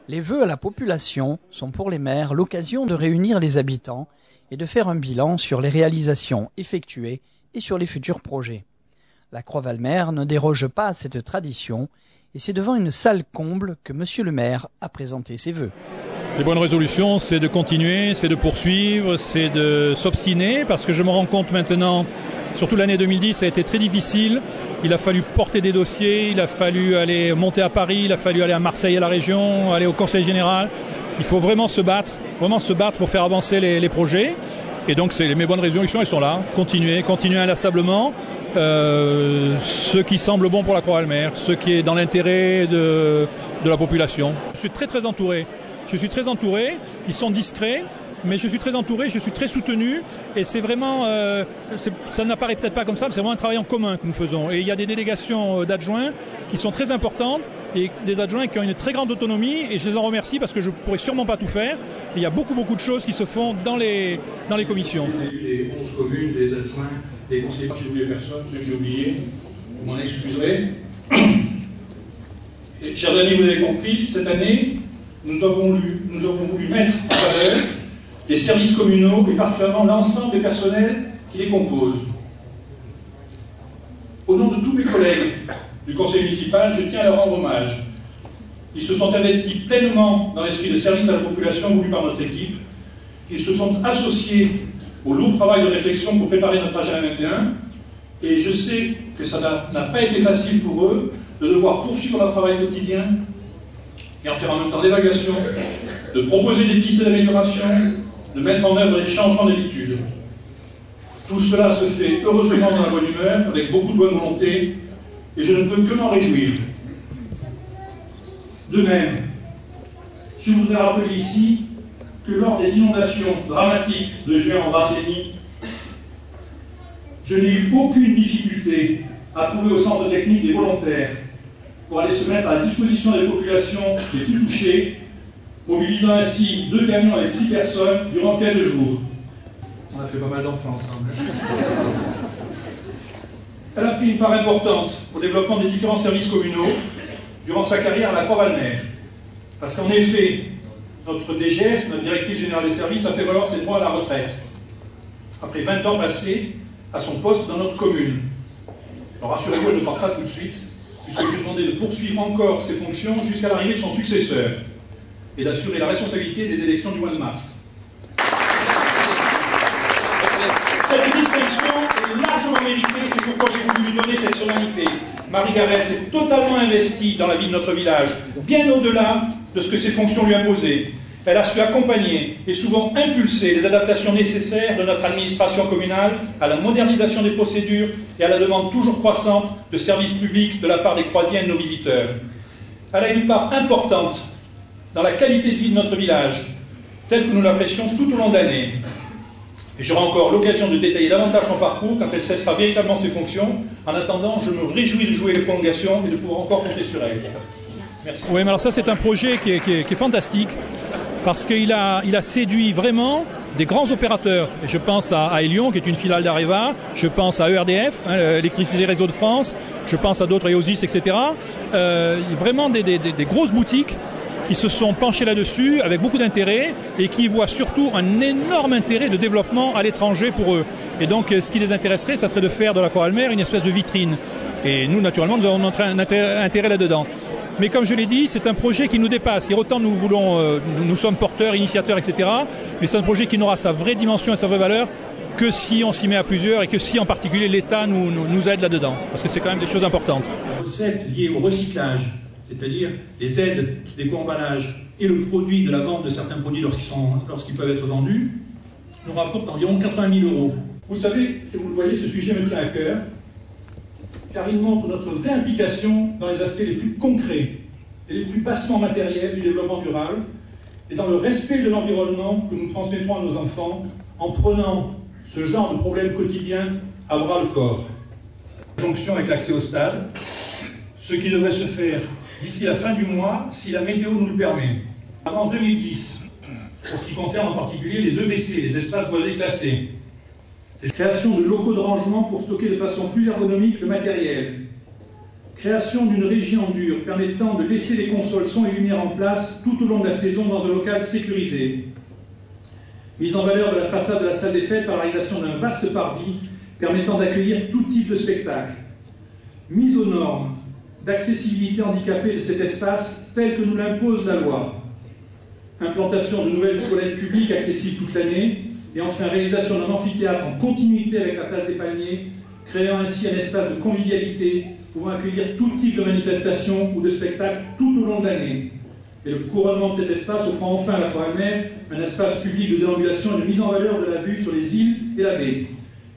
Les vœux à la population sont pour les maires l'occasion de réunir les habitants et de faire un bilan sur les réalisations effectuées et sur les futurs projets. La Croix-Valmer ne déroge pas à cette tradition et c'est devant une salle comble que Monsieur le maire a présenté ses vœux. Les bonnes résolutions, c'est de continuer, c'est de poursuivre, c'est de s'obstiner parce que je me rends compte maintenant, surtout l'année 2010, ça a été très difficile. Il a fallu porter des dossiers, il a fallu aller monter à Paris, il a fallu aller à Marseille à la région, aller au Conseil général. Il faut vraiment se battre pour faire avancer les projets. Et donc mes bonnes résolutions, elles sont là. Continuer inlassablement. Ce qui semble bon pour la Croix-Valmer, ce qui est dans l'intérêt de la population. Je suis très entouré. Ils sont discrets, mais je suis très entouré, je suis très soutenu et c'est vraiment, ça n'apparaît peut-être pas comme ça, mais c'est vraiment un travail en commun que nous faisons. Et il y a des délégations d'adjoints qui sont très importantes et des adjoints qui ont une très grande autonomie et je les en remercie parce que je ne pourrais sûrement pas tout faire. Et il y a beaucoup de choses qui se font dans les commissions. Les 11 communes, les adjoints, les conseillers, j'ai oublié personne, ceux que j'ai oublié, vous m'en excuserez. Et, chers amis, vous avez compris, cette année, nous avons voulu mettre en valeur les services communaux et particulièrement l'ensemble des personnels qui les composent. Au nom de tous mes collègues du conseil municipal, je tiens à leur rendre hommage. Ils se sont investis pleinement dans l'esprit de service à la population voulu par notre équipe. Ils se sont associés au lourd travail de réflexion pour préparer notre agenda 21. Et je sais que ça n'a pas été facile pour eux de devoir poursuivre leur travail quotidien et en faire en même temps l'évaluation, de proposer des pistes d'amélioration, de mettre en œuvre des changements d'habitude. Tout cela se fait heureusement dans la bonne humeur, avec beaucoup de bonne volonté, et je ne peux que m'en réjouir. De même, je voudrais rappeler ici que lors des inondations dramatiques de juin en Brassénie, je n'ai eu aucune difficulté à trouver au centre technique des volontaires pour aller se mettre à la disposition des populations les plus touchées, mobilisant ainsi 2 camions avec 6 personnes durant 15 jours. On a fait pas mal d'enfants ensemble. Elle a pris une part importante au développement des différents services communaux durant sa carrière à la Croix-Valmer. Parce qu'en effet, notre DGS, notre directrice générale des services, a fait valoir ses droits à la retraite, après 20 ans passés à son poste dans notre commune. Alors rassurez-vous, elle ne part pas tout de suite, puisque je lui ai demandé de poursuivre encore ses fonctions jusqu'à l'arrivée de son successeur et d'assurer la responsabilité des élections du mois de mars. Cette distinction est largement méritée, c'est pourquoi j'ai voulu lui donner cette solennité. Marie Garel s'est totalement investie dans la vie de notre village, bien au-delà de ce que ses fonctions lui imposaient. Elle a su accompagner et souvent impulser les adaptations nécessaires de notre administration communale à la modernisation des procédures et à la demande toujours croissante de services publics de la part des Croisiens et de nos visiteurs. Elle a une part importante dans la qualité de vie de notre village, telle que nous l'apprécions tout au long de l'année. Et j'aurai encore l'occasion de détailler davantage son parcours quand elle cessera véritablement ses fonctions. En attendant, je me réjouis de jouer les prolongations et de pouvoir encore compter sur elle. Merci. Oui, mais alors ça, c'est un projet qui est fantastique parce qu'il a séduit vraiment des grands opérateurs. Et je pense à Elion, qui est une filiale d'Areva, je pense à ERDF, Électricité Réseau de France, je pense à d'autres, EOSIS, etc. Vraiment des grosses boutiques qui se sont penchés là-dessus avec beaucoup d'intérêt et qui voient surtout un énorme intérêt de développement à l'étranger pour eux. Et donc, ce qui les intéresserait, ça serait de faire de la Croix-Valmer une espèce de vitrine. Et nous, naturellement, nous avons notre intérêt là-dedans. Mais comme je l'ai dit, c'est un projet qui nous dépasse. Et autant nous sommes porteurs, initiateurs, etc. Mais c'est un projet qui n'aura sa vraie dimension et sa vraie valeur que si on s'y met à plusieurs et que si en particulier l'État nous aide là-dedans. Parce que c'est quand même des choses importantes. Les recettes liées au recyclage, c'est-à-dire les aides d'éco-emballage et le produit de la vente de certains produits lorsqu'ils peuvent être vendus, nous rapportent environ 80 000 €. Vous savez, et vous le voyez, ce sujet me tient à cœur, car il montre notre vraie implication dans les aspects les plus concrets et les plus bassement matériels du développement durable et dans le respect de l'environnement que nous transmettrons à nos enfants en prenant ce genre de problèmes quotidiens à bras le corps. Jonction avec l'accès au stade, ce qui devrait se faire d'ici la fin du mois si la météo nous le permet. Avant 2010, pour ce qui concerne en particulier les EBC, les espaces boisés classés. C'est création de locaux de rangement pour stocker de façon plus ergonomique le matériel. Création d'une régie en dur permettant de laisser les consoles son et lumière en place tout au long de la saison dans un local sécurisé. Mise en valeur de la façade de la salle des fêtes par la réalisation d'un vaste parvis permettant d'accueillir tout type de spectacle. Mise aux normes d'accessibilité handicapée de cet espace tel que nous l'impose la loi. Implantation de nouvelles toilettes publiques accessibles toute l'année. Et enfin, réalisation d'un amphithéâtre en continuité avec la place des Palmiers, créant ainsi un espace de convivialité pouvant accueillir tout type de manifestations ou de spectacles tout au long de l'année. Et le couronnement de cet espace offrant enfin à la Croix-Valmer un espace public de déambulation et de mise en valeur de la vue sur les îles et la baie.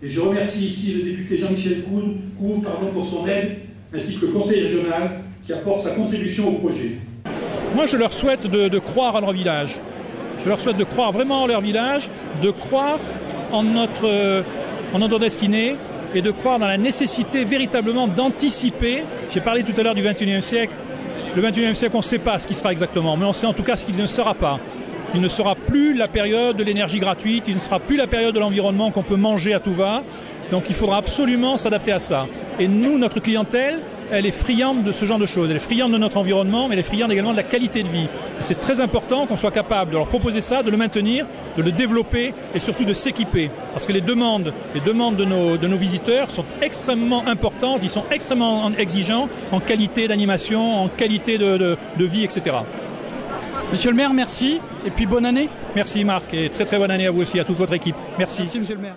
Et je remercie ici le député Jean-Michel Couve pour son aide, ainsi que le conseil régional qui apporte sa contribution au projet. Moi, je leur souhaite de croire à leur village. Je leur souhaite de croire vraiment en leur village, de croire en notre destinée et de croire dans la nécessité véritablement d'anticiper. J'ai parlé tout à l'heure du XXIe siècle. Le XXIe siècle, on ne sait pas ce qui sera exactement, mais on sait en tout cas ce qu'il ne sera pas. Il ne sera plus la période de l'énergie gratuite, il ne sera plus la période de l'environnement qu'on peut manger à tout va. Donc il faudra absolument s'adapter à ça. Et nous, notre clientèle, elle est friande de ce genre de choses. Elle est friande de notre environnement, mais elle est friande également de la qualité de vie. Et c'est très important qu'on soit capable de leur proposer ça, de le maintenir, de le développer et surtout de s'équiper. Parce que les demandes de nos visiteurs sont extrêmement importantes, ils sont extrêmement exigeants en qualité d'animation, en qualité de vie, etc. Monsieur le maire, merci. Et puis bonne année. Merci Marc, et très très bonne année à vous aussi, à toute votre équipe. Merci. Merci monsieur le maire.